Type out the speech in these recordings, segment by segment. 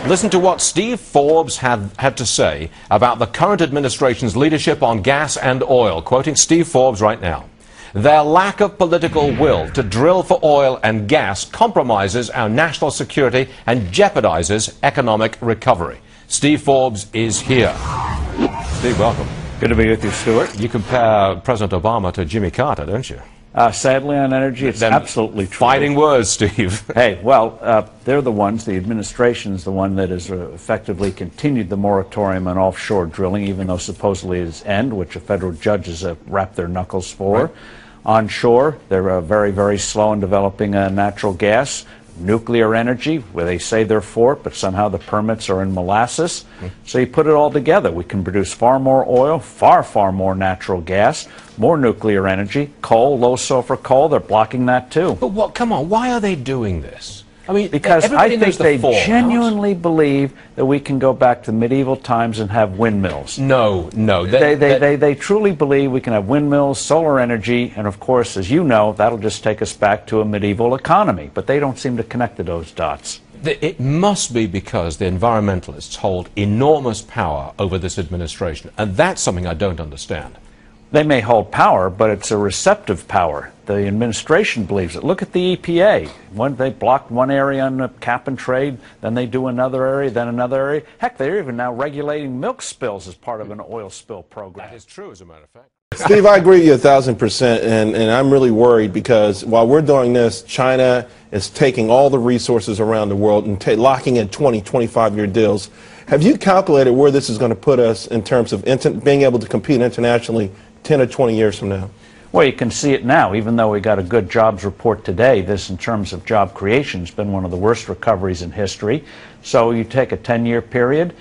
Listen to what Steve Forbes had to say about the current administration's leadership on gas and oil. Quoting Steve Forbes right now. Their lack of political will to drill for oil and gas compromises our national security and jeopardizes economic recovery. Steve Forbes is here. Steve, welcome. Good to be with you, Stuart. You compare President Obama to Jimmy Carter, don't you? Sadly, on energy, it's absolutely true. Fighting words, Steve. Hey, well, they're the ones, the administration's the one that has effectively continued the moratorium on offshore drilling, even though supposedly it's end, which the federal judges have wrapped their knuckles for. Right. Onshore, they're very, very slow in developing natural gas. Nuclear energy, where they say they're for it, but somehow the permits are in molasses. So you put it all together. We can produce far more oil, far more natural gas, more nuclear energy, coal, low sulfur coal. They're blocking that too. But what? Come on, why are they doing this? I mean, because I think they genuinely believe that we can go back to medieval times and have windmills. No. They truly believe we can have windmills, solar energy, and of course, as you know, that'll just take us back to a medieval economy. But they don't seem to connect to those dots. It must be because the environmentalists hold enormous power over this administration, and that's something I don't understand. They may hold power, but it's a receptive power. The administration believes it. Look at the EPA. When they blocked one area on cap and trade, then they do another area, then another area. Heck, they're even now regulating milk spills as part of an oil spill program. That is true, as a matter of fact. Steve, I agree with you 1,000%, and I'm really worried because while we're doing this, China is taking all the resources around the world and locking in 20, 25-year deals. Have you calculated where this is going to put us in terms of being able to compete internationally 10 or 20 years from now? Well, you can see it now. Even though we got a good jobs report today, this in terms of job creation has been one of the worst recoveries in history. So you take a 10-year period,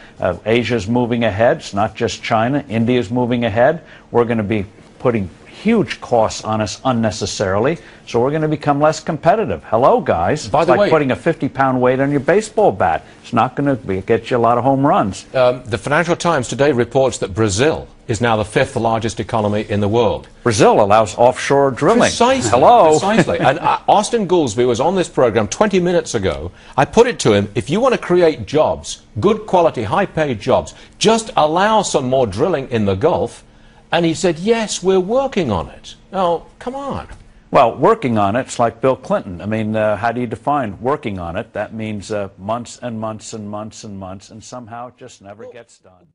Asia's moving ahead. It's not just China. India's moving ahead. We're going to be putting huge costs on us unnecessarily, so we're going to become less competitive. Hello, guys. It's like putting a 50-pound weight on your baseball bat. It's not going to get you a lot of home runs. The Financial Times today reports that Brazil is now the 5th largest economy in the world. Brazil allows offshore drilling. Precisely. Hello. Precisely. And Austin Goolsbee was on this program 20 minutes ago. I put it to him, if you want to create jobs, good quality, high-paid jobs, just allow some more drilling in the Gulf. And he said, yes, we're working on it. Oh, come on. Well, working on it's like Bill Clinton. I mean, how do you define working on it? That means months and months and months and months, and somehow it just never gets done.